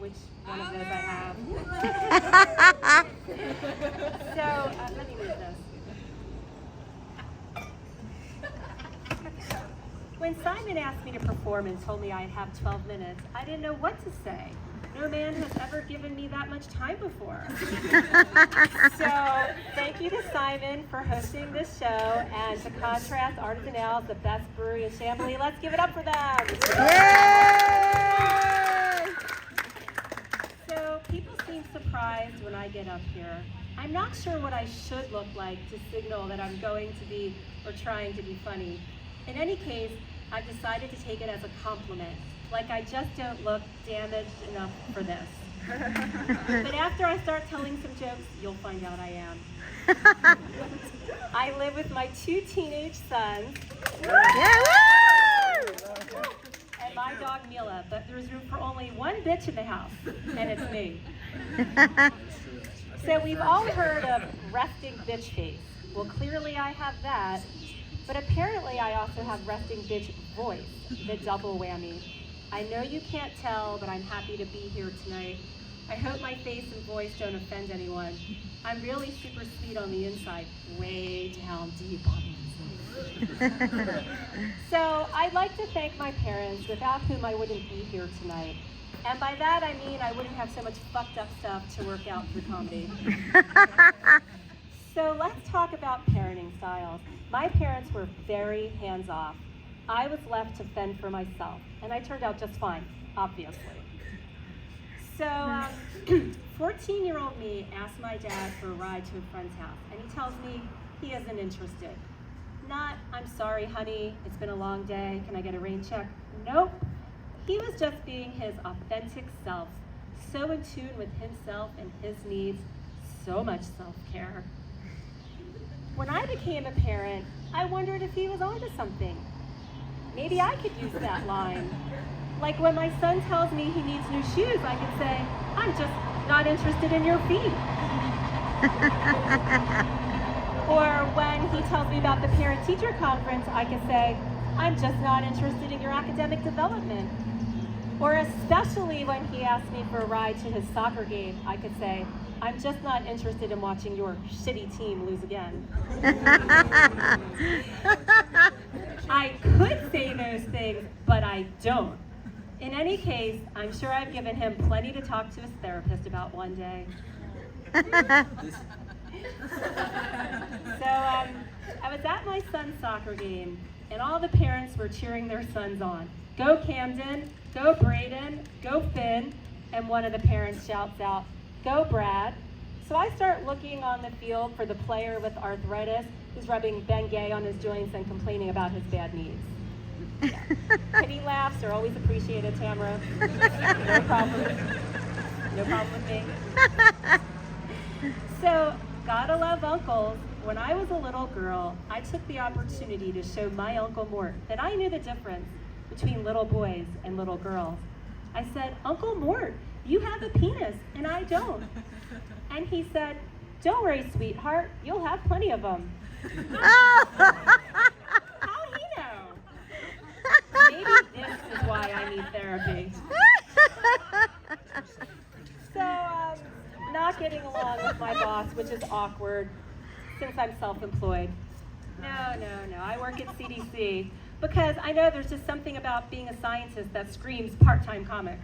which one of those I have. So, let me move this. When Simon asked me to perform and told me I'd have 12 minutes, I didn't know what to say. No man has ever given me that much time before. So, thank you to Simon for hosting this show, and to Contrast Artisan, the best brewery in Chamblee. Let's give it up for them. Yay! So, people seem surprised when I get up here. I'm not sure what I should look like to signal that I'm going to be or trying to be funny. In any case, I've decided to take it as a compliment. Like I just don't look damaged enough for this. But after I start telling some jokes, you'll find out I am. I live with my 2 teenage sons and my dog Mila, but there's room for only one bitch in the house, and it's me. So we've all heard of resting bitch face. Well, clearly I have that, but apparently I also have resting bitch voice, the double whammy. I know you can't tell, but I'm happy to be here tonight. I hope my face and voice don't offend anyone. I'm really super sweet on the inside, way down deep on the inside. So I'd like to thank my parents, without whom I wouldn't be here tonight. And by that I mean I wouldn't have so much fucked up stuff to work out through comedy. So let's talk about parenting styles. My parents were very hands-off. I was left to fend for myself, and I turned out just fine, obviously. So, 14-year-old me asked my dad for a ride to a friend's house, and he tells me he isn't interested. Not, I'm sorry, honey, it's been a long day, can I get a rain check? Nope. He was just being his authentic self, so in tune with himself and his needs, so much self-care. When I became a parent, I wondered if he was onto something. Maybe I could use that line. Like when my son tells me he needs new shoes, I could say, I'm just not interested in your feet. Or when he tells me about the parent-teacher conference, I could say, I'm just not interested in your academic development. Or especially when he asks me for a ride to his soccer game, I could say, I'm just not interested in watching your shitty team lose again. I could say those things, but I don't. In any case, I'm sure I've given him plenty to talk to his therapist about one day. So I was at my son's soccer game, and all the parents were cheering their sons on. Go Camden, go Braden, go Finn, and one of the parents shouts out, go Brad. So I start looking on the field for the player with arthritis who's rubbing Bengay on his joints and complaining about his bad knees. Yeah. Pity laughs are always appreciated, Tamara. No problem. No problem with me. So, gotta love uncles. When I was a little girl, I took the opportunity to show my Uncle Mort that I knew the difference between little boys and little girls. I said, Uncle Mort, you have a penis and I don't. And he said, don't worry, sweetheart, you'll have plenty of them. How'd he know? Maybe this is why I need therapy. So, not getting along with my boss, which is awkward since I'm self-employed. No, I work at CDC because I know there's just something about being a scientist that screams part-time comic.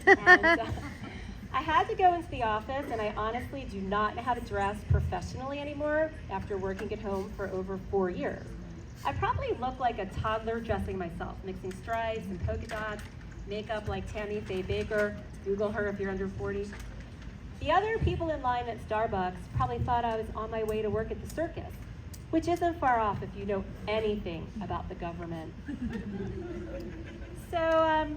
And I had to go into the office, and I honestly do not know how to dress professionally anymore after working at home for over 4 years. I probably look like a toddler dressing myself, mixing stripes and polka dots, makeup like Tammy Faye Baker. Google her if you're under 40. The other people in line at Starbucks probably thought I was on my way to work at the circus, which isn't far off if you know anything about the government. So I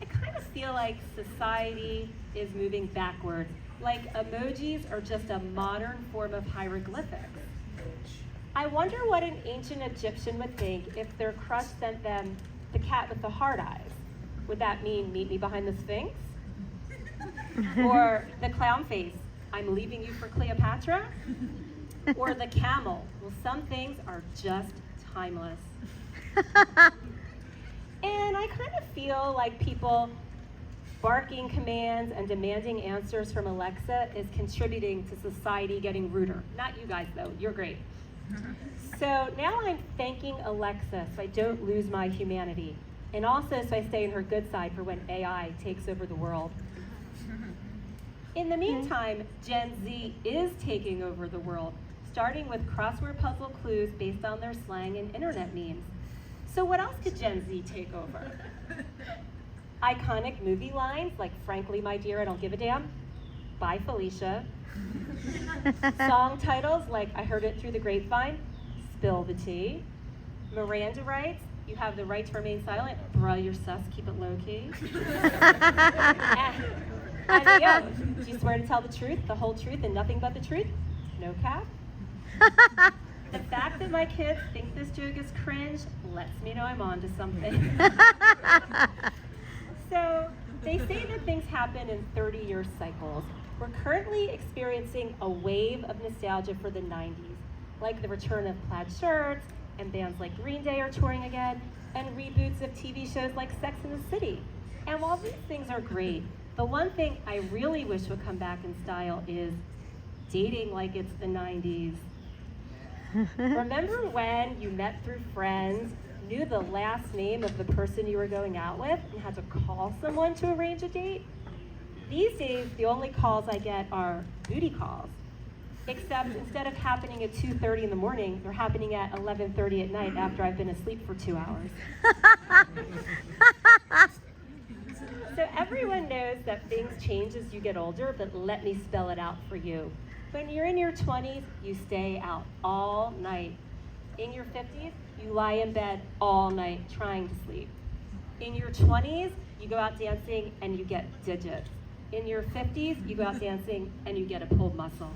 kind of feel like society is moving backwards, like emojis are just a modern form of hieroglyphics. I wonder what an ancient Egyptian would think if their crush sent them the cat with the hard eyes. Would that mean meet me behind the Sphinx? Or the clown face, I'm leaving you for Cleopatra? Or the camel, well, some things are just timeless. And I kind of feel like people Barking commands and demanding answers from Alexa is contributing to society getting ruder. Not you guys though, you're great. So now I'm thanking Alexa so I don't lose my humanity. And also so I stay on her good side for when AI takes over the world. In the meantime, Gen Z is taking over the world, starting with crossword puzzle clues based on their slang and internet memes. So what else could Gen Z take over? Iconic movie lines like, frankly, my dear, I don't give a damn. Bye, Felicia. Song titles like, I heard it through the grapevine. Spill the tea. Miranda rights, you have the right to remain silent. Bruh, you're sus, keep it low key. And the oath, do you swear to tell the truth, the whole truth, and nothing but the truth? No cap. The fact that my kids think this joke is cringe lets me know I'm onto something. So, they say that things happen in 30-year cycles. We're currently experiencing a wave of nostalgia for the 90s, like the return of plaid shirts, and bands like Green Day are touring again, and reboots of TV shows like Sex and the City. And while these things are great, the one thing I really wish would come back in style is dating like it's the 90s. Remember when you met through friends, knew the last name of the person you were going out with, and had to call someone to arrange a date? These days, the only calls I get are booty calls. Except instead of happening at 2:30 in the morning, they're happening at 11:30 at night after I've been asleep for 2 hours. So everyone knows that things change as you get older, but let me spell it out for you. When you're in your 20s, you stay out all night. In your 50s, you lie in bed all night trying to sleep. In your 20s, you go out dancing and you get digits. In your 50s, you go out dancing and you get a pulled muscle.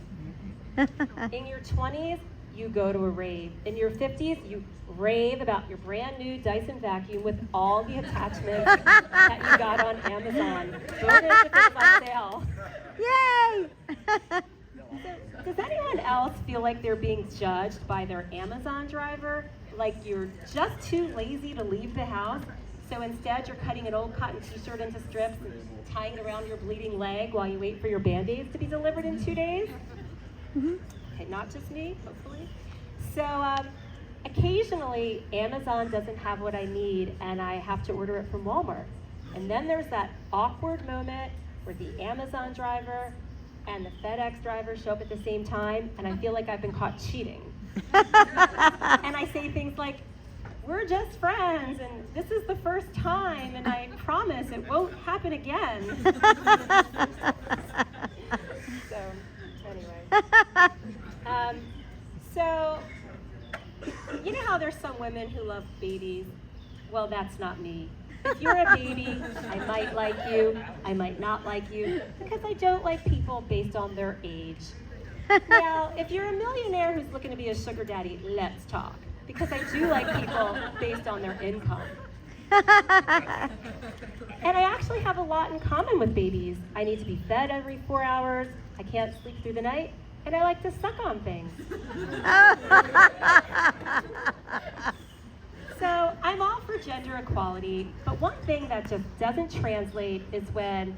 In your 20s, you go to a rave. In your 50s, you rave about your brand new Dyson vacuum with all the attachments that you got on Amazon. Bonus if it's on sale. Yay! So, does anyone else feel like they're being judged by their Amazon driver? Like you're just too lazy to leave the house, so instead you're cutting an old cotton t-shirt into strips and tying it around your bleeding leg while you wait for your Band-Aids to be delivered in 2 days? Okay, not just me, hopefully. So occasionally Amazon doesn't have what I need and I have to order it from Walmart. And then there's that awkward moment where the Amazon driver and the FedEx driver show up at the same time and I feel like I've been caught cheating. And I say things like, we're just friends and this is the first time and I promise it won't happen again. So, anyway. So, you know how there's some women who love babies? Well, that's not me. If you're a baby, I might like you, I might not like you, because I don't like people based on their age. Now, if you're a millionaire who's looking to be a sugar daddy, let's talk, because I do like people based on their income. And I actually have a lot in common with babies. I need to be fed every 4 hours, I can't sleep through the night, and I like to suck on things. So I'm all for gender equality, but one thing that just doesn't translate is when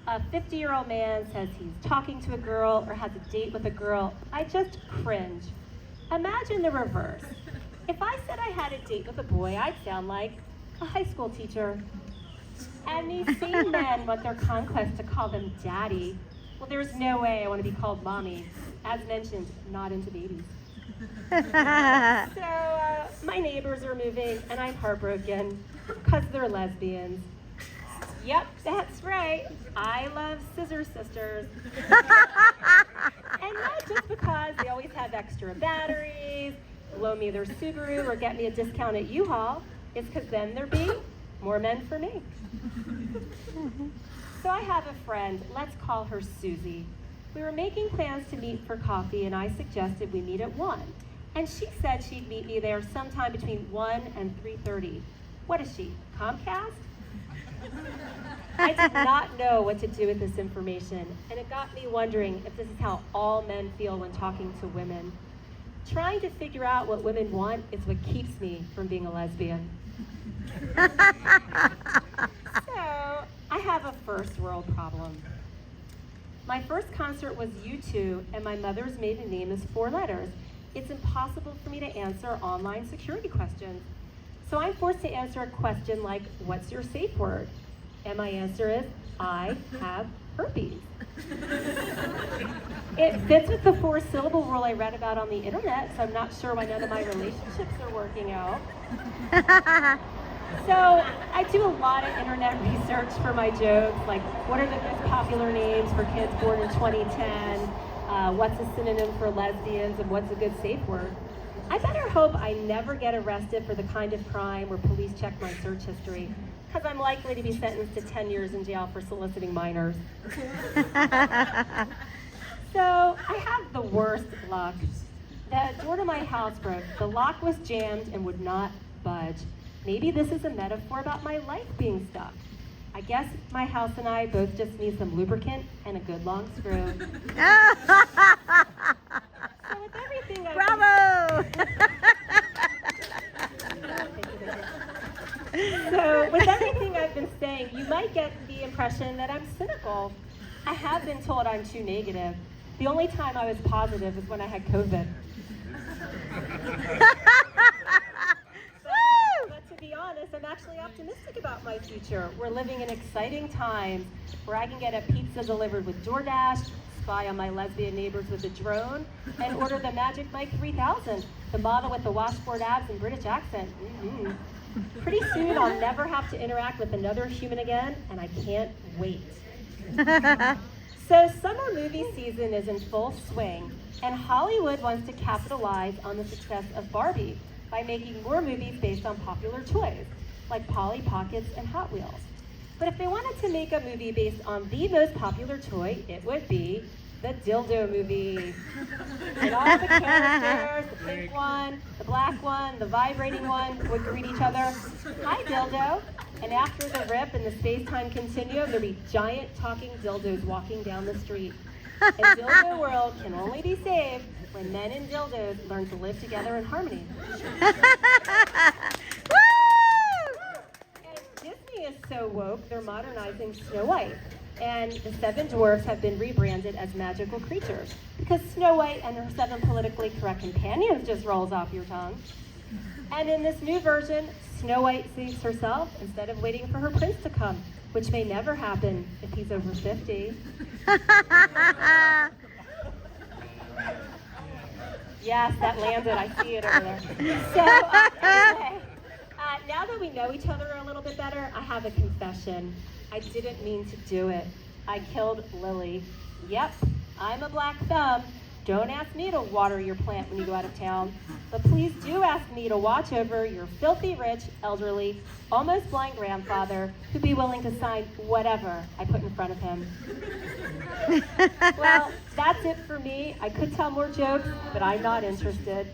a 50-year-old man says he's talking to a girl or has a date with a girl. I just cringe. Imagine the reverse. If I said I had a date with a boy, I'd sound like a high school teacher. And these same men want their conquest to call them daddy. Well, there's no way I want to be called mommy. As mentioned, not into babies. So my neighbors are moving and I'm heartbroken because they're lesbians. Yep, that's right. I love Scissor Sisters. And not just because they always have extra batteries, loan me their Subaru, or get me a discount at U-Haul. It's because then there'd be more men for me. So I have a friend, let's call her Susie. We were making plans to meet for coffee and I suggested we meet at 1. And she said she'd meet me there sometime between 1 and 3:30. What is she, Comcast? I did not know what to do with this information, and it got me wondering if this is how all men feel when talking to women. Trying to figure out what women want is what keeps me from being a lesbian. So, I have a first world problem. My first concert was U2, and my mother's maiden name is 4 letters. It's impossible for me to answer online security questions. So I'm forced to answer a question like, what's your safe word? And my answer is, I have herpes. It fits with the 4-syllable rule I read about on the internet, so I'm not sure why none of my relationships are working out. So I do a lot of internet research for my jokes, like what are the most popular names for kids born in 2010, what's a synonym for lesbians, and what's a good safe word. I better hope I never get arrested for the kind of crime where police check my search history, because I'm likely to be sentenced to 10 years in jail for soliciting minors. So I have the worst luck. The door to my house broke. The lock was jammed and would not budge. Maybe this is a metaphor about my life being stuck. I guess my house and I both just need some lubricant and a good long screw. So with everything Bravo! So with everything I've been saying, you might get the impression that I'm cynical. I have been told I'm too negative. The only time I was positive is when I had COVID. But to be honest, I'm actually optimistic about my future. We're living in exciting times where I can get a pizza delivered with DoorDash, spy on my lesbian neighbors with a drone, and order the Magic Mike 3000, the model with the washboard abs and British accent. Pretty soon I'll never have to interact with another human again, and I can't wait. So summer movie season is in full swing, and Hollywood wants to capitalize on the success of Barbie by making more movies based on popular toys, like Polly Pockets and Hot Wheels. But if they wanted to make a movie based on the most popular toy, it would be the dildo movie. And all the characters, the pink one, the black one, the vibrating one, would greet each other, hi dildo. And after the rip and the space-time continuum, there'd be giant talking dildos walking down the street. And dildo world can only be saved when men and dildos learn to live together in harmony. And Disney is so woke, they're modernizing Snow White. And the 7 dwarfs have been rebranded as magical creatures because Snow White and her 7 politically correct companions just rolls off your tongue. And in this new version, Snow White saves herself instead of waiting for her prince to come, which may never happen if he's over 50. Yes, that landed. I see it over there. So, anyway, now that we know each other a little bit better, I have a confession. I didn't mean to do it. I killed Lily. Yep, I'm a black thumb. Don't ask me to water your plant when you go out of town, but please do ask me to watch over your filthy rich, elderly, almost blind grandfather who'd be willing to sign whatever I put in front of him. Well, that's it for me. I could tell more jokes, but I'm not interested.